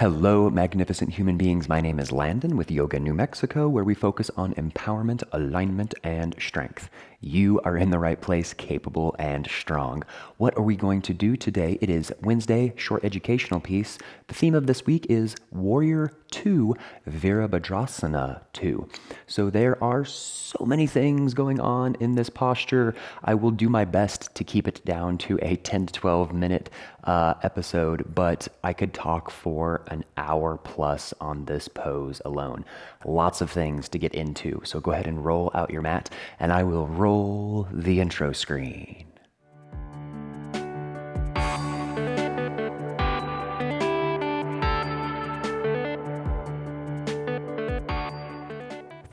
Hello, magnificent human beings. My name is Landon with Yoga New Mexico, where we focus on empowerment, alignment, and strength. You are in the right place, capable and strong. What are we going to do today? It is Wednesday, short educational piece. The theme of this week is Warrior 2, Virabhadrasana 2. So there are so many things going on in this posture. I will do my best to keep it down to a 10 to 12 minute episode, but I could talk for an hour plus on this pose alone. Lots of things to get into. So go ahead and roll out your mat and I will roll the intro screen.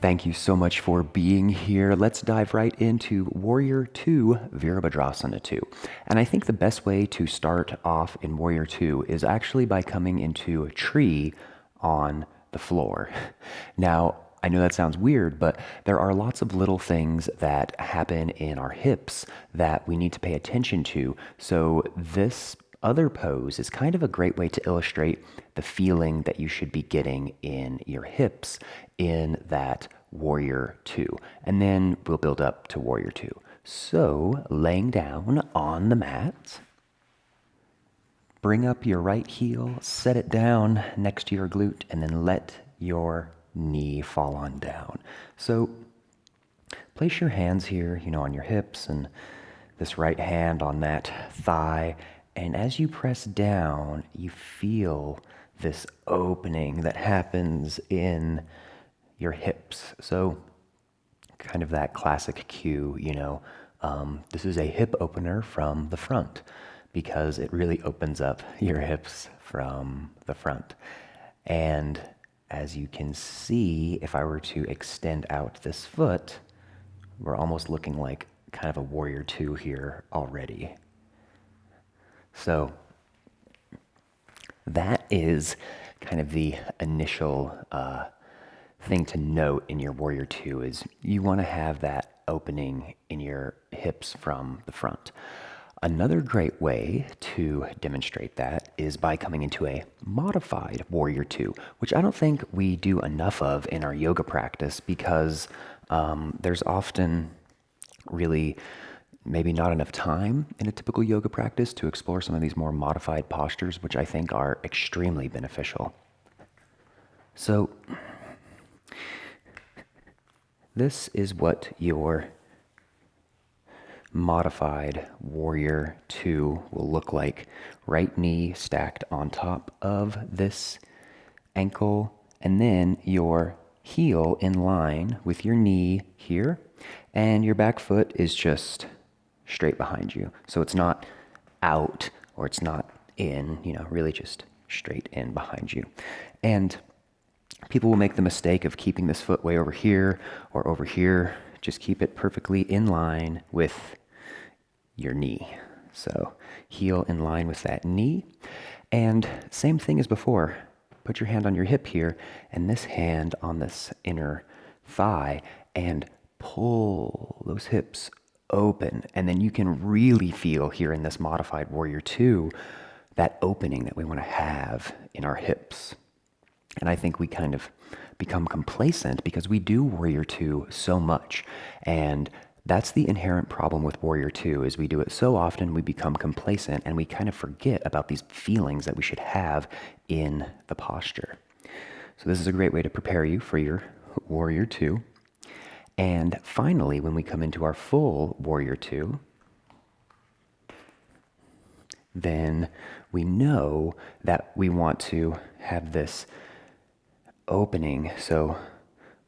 Thank you so much for being here. Let's dive right into Warrior 2, Virabhadrasana 2. And I think the best way to start off in Warrior 2 is actually by coming into a tree on the floor. Now, I know that sounds weird, but there are lots of little things that happen in our hips that we need to pay attention to. So this other pose is kind of a great way to illustrate the feeling that you should be getting in your hips in that Warrior 2. And then we'll build up to Warrior 2. So laying down on the mat, bring up your right heel, set it down next to your glute, and then let your knee fall on down. So place your hands here, on your hips, and this right hand on that thigh. And as you press down, you feel this opening that happens in your hips. So kind of that classic cue, this is a hip opener from the front because it really opens up your hips from the front. And as you can see, if I were to extend out this foot, we're almost looking like kind of a Warrior 2 here already. So that is kind of the initial thing to note in your Warrior 2 is you want to have that opening in your hips from the front. Another great way to demonstrate that is by coming into a modified Warrior 2, which I don't think we do enough of in our yoga practice because there's often really maybe not enough time in a typical yoga practice to explore some of these more modified postures, which I think are extremely beneficial. So this is what your modified Warrior 2 will look like. Right knee stacked on top of this ankle, and then your heel in line with your knee here, and your back foot is just straight behind you. So it's not out or it's not in, really just straight in behind you. And people will make the mistake of keeping this foot way over here or over here. Just keep it perfectly in line with your knee. So heel in line with that knee. And same thing as before. Put your hand on your hip here and this hand on this inner thigh and pull those hips open. And then you can really feel here in this modified Warrior 2 that opening that we want to have in our hips. And I think we kind of become complacent because we do Warrior 2 so much. And that's the inherent problem with Warrior 2 is we do it so often we become complacent and we kind of forget about these feelings that we should have in the posture. So this is a great way to prepare you for your Warrior 2. And finally, when we come into our full Warrior 2, then we know that we want to have this opening. So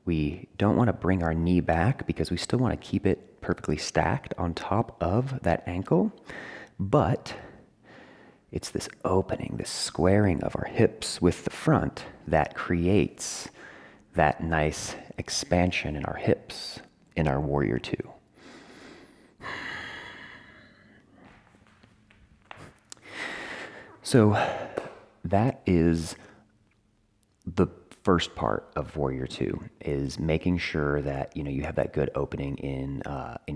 we don't want to bring our knee back because we still want to keep it perfectly stacked on top of that ankle. But it's this opening, this squaring of our hips with the front that creates that nice expansion in our hips in our Warrior 2. So that is the first part of Warrior 2 is making sure that you have that good opening in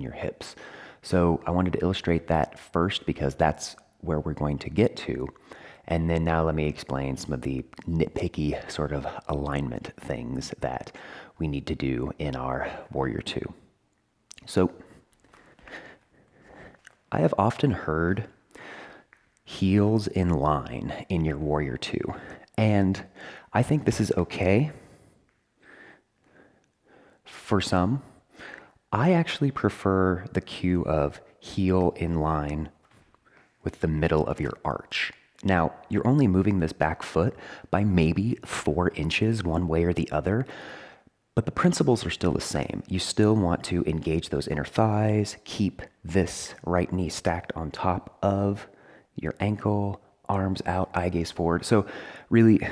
your hips. So I wanted to illustrate that first because that's where we're going to get to. And then now let me explain some of the nitpicky sort of alignment things that we need to do in our Warrior Two. So I have often heard heels in line in your Warrior Two, and I think this is okay for some. I actually prefer the cue of heel in line with the middle of your arch. Now, you're only moving this back foot by maybe 4 inches one way or the other, but the principles are still the same. You still want to engage those inner thighs, keep this right knee stacked on top of your ankle, arms out, eye gaze forward. So really,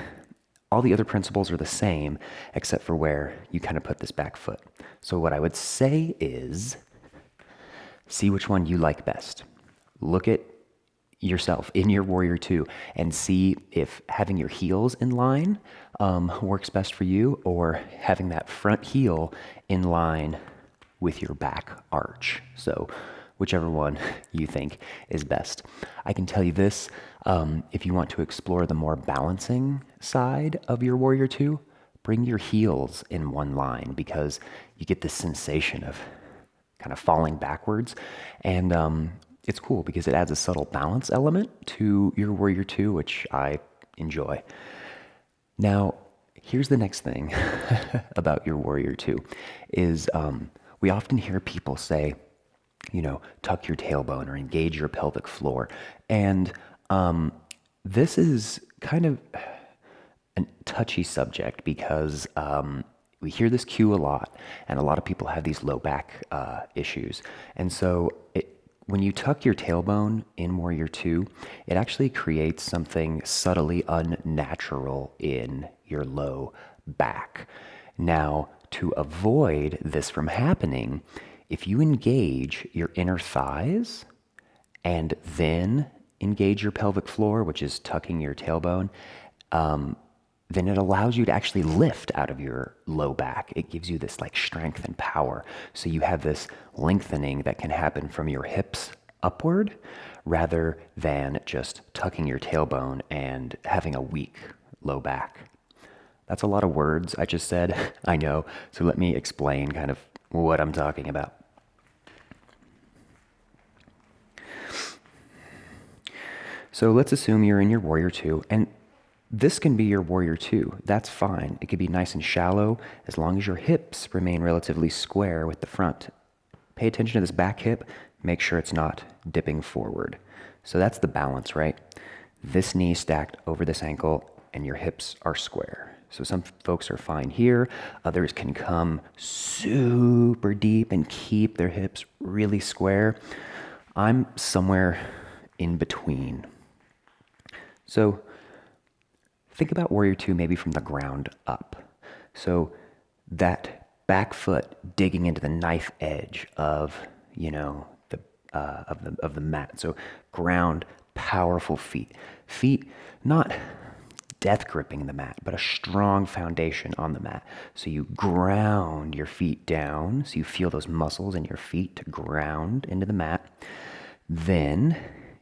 all the other principles are the same, except for where you kind of put this back foot. So what I would say is, see which one you like best. Look at yourself in your Warrior Two and see if having your heels in line works best for you, or having that front heel in line with your back arch. So whichever one you think is best. I can tell you this, if you want to explore the more balancing side of your Warrior Two, bring your heels in one line, because you get this sensation of kind of falling backwards. And it's cool because it adds a subtle balance element to your Warrior Two, which I enjoy. Now, here's the next thing about your Warrior Two is we often hear people say, tuck your tailbone or engage your pelvic floor. And this is kind of a touchy subject because we hear this cue a lot, and a lot of people have these low back issues. And so when you tuck your tailbone in Warrior Two, it actually creates something subtly unnatural in your low back. Now, to avoid this from happening, if you engage your inner thighs and then engage your pelvic floor, which is tucking your tailbone, then it allows you to actually lift out of your low back. It gives you this like strength and power. So you have this lengthening that can happen from your hips upward rather than just tucking your tailbone and having a weak low back. That's a lot of words I just said, I know. So let me explain kind of what I'm talking about. So let's assume you're in your Warrior Two, and this can be your Warrior Two. That's fine. It could be nice and shallow as long as your hips remain relatively square with the front. Pay attention to this back hip. Make sure it's not dipping forward. So that's the balance, right? This knee stacked over this ankle and your hips are square. So some folks are fine here. Others can come super deep and keep their hips really square. I'm somewhere in between. So think about Warrior Two maybe from the ground up. So that back foot digging into the knife edge of, the mat. So ground, powerful feet. Feet not death gripping the mat, but a strong foundation on the mat. So you ground your feet down, so you feel those muscles in your feet to ground into the mat. Then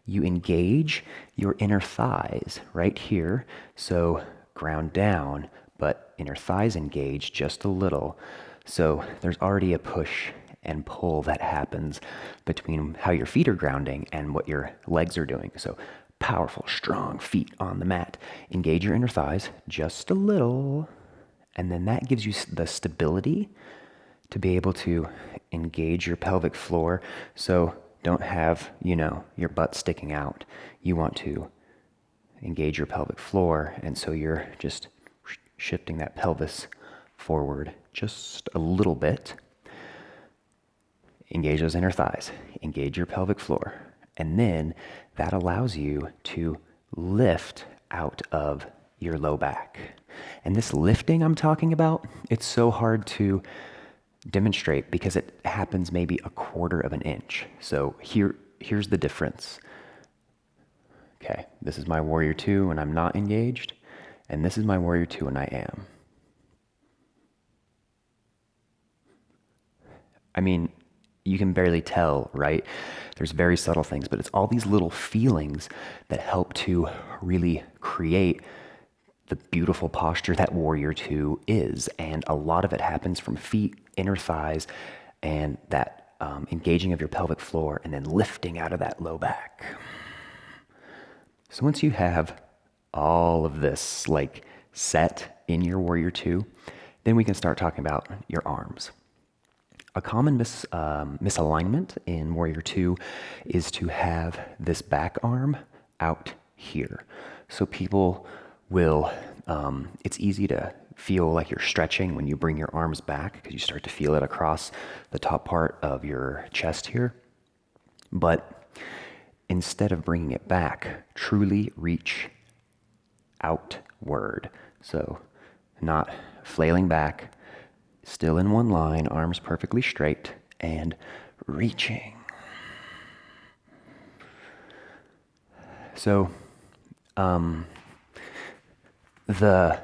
you engage your inner thighs right here. So ground down, but inner thighs engage just a little. So there's already a push and pull that happens between how your feet are grounding and what your legs are doing. So powerful, strong feet on the mat. Engage your inner thighs just a little, and then that gives you the stability to be able to engage your pelvic floor. So don't have, your butt sticking out. You want to engage your pelvic floor, and so you're just shifting that pelvis forward just a little bit. Engage those inner thighs. Engage your pelvic floor. And then that allows you to lift out of your low back. And this lifting I'm talking about, it's so hard to demonstrate because it happens maybe a quarter of an inch. So here's the difference. Okay, this is my Warrior Two when I'm not engaged, and this is my Warrior Two when I am. I mean, you can barely tell, right? There's very subtle things, but it's all these little feelings that help to really create the beautiful posture that Warrior Two is. And a lot of it happens from feet, inner thighs, and that engaging of your pelvic floor, and then lifting out of that low back. So once you have all of this like set in your Warrior Two, then we can start talking about your arms. A common misalignment in Warrior Two is to have this back arm out here. So people will, it's easy to feel like you're stretching when you bring your arms back because you start to feel it across the top part of your chest here. But instead of bringing it back, truly reach outward. So not flailing back, still in one line, arms perfectly straight, and reaching. So, the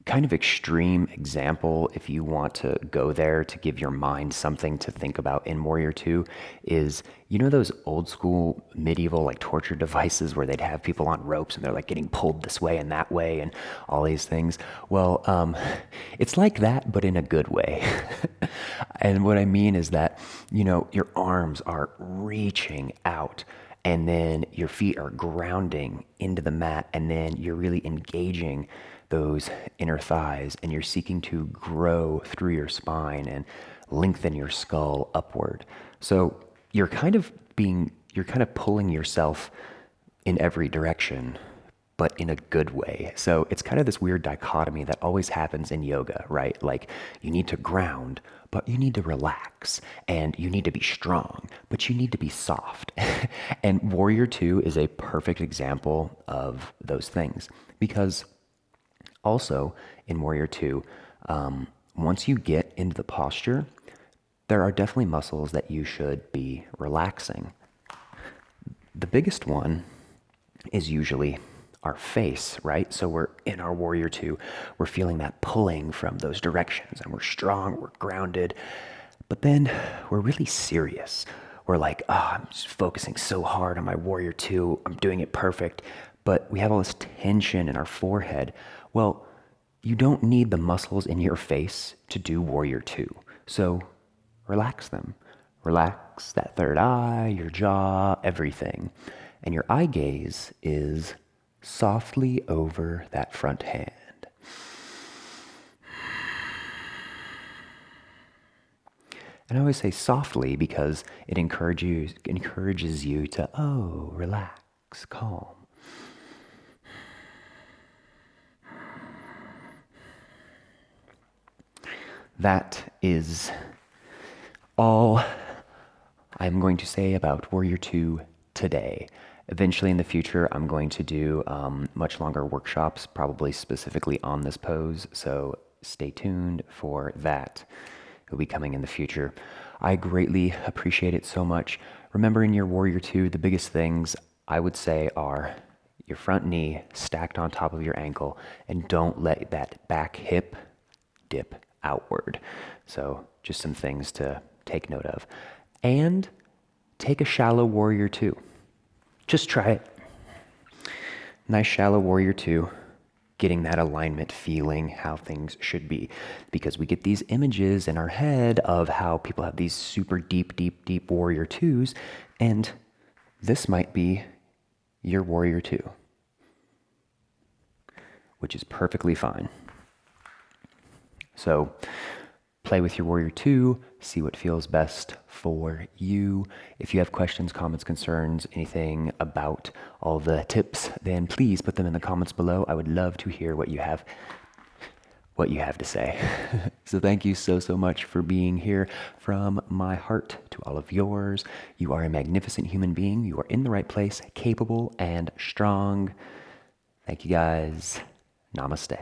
kind of extreme example, if you want to go there to give your mind something to think about in Warrior Two, is, you know, those old school medieval like torture devices where they'd have people on ropes and they're like getting pulled this way and that way and all these things. Well, it's like that, but in a good way. And what I mean is that, you know, your arms are reaching out, and then your feet are grounding into the mat, and then you're really engaging those inner thighs, and you're seeking to grow through your spine and lengthen your skull upward. So you're kind of pulling yourself in every direction, but in a good way. So it's kind of this weird dichotomy that always happens in yoga, right? Like, you need to ground, but you need to relax, and you need to be strong, but you need to be soft. And Warrior Two is a perfect example of those things, because also in Warrior Two, once you get into the posture, there are definitely muscles that you should be relaxing. The biggest one is usually our face, right? So we're in our Warrior Two, we're feeling that pulling from those directions, and we're strong, we're grounded, but then we're really serious. We're like, I'm just focusing so hard on my Warrior Two, I'm doing it perfect, but we have all this tension in our forehead. Well, you don't need the muscles in your face to do Warrior Two, so relax them. Relax that third eye, your jaw, everything. And your eye gaze is softly over that front hand. And I always say softly because it encourages you to, relax, calm. That is all I'm going to say about Warrior Two today. Eventually in the future, I'm going to do much longer workshops, probably specifically on this pose, so stay tuned for that. It'll be coming in the future. I greatly appreciate it so much. Remember, in your Warrior Two, the biggest things I would say are your front knee stacked on top of your ankle, and don't let that back hip dip outward. So just some things to take note of. And take a shallow Warrior Two. Just try it. Nice shallow Warrior Two, getting that alignment, feeling how things should be. Because we get these images in our head of how people have these super deep, deep, deep Warrior Twos, and this might be your Warrior Two, which is perfectly fine. So play with your Warrior Two, see what feels best for you. If you have questions, comments, concerns, anything about all the tips, then please put them in the comments below. I would love to hear what you have to say. So thank you so much for being here. From my heart to all of yours, you are a magnificent human being. You are in the right place, capable and strong. Thank you guys. Namaste.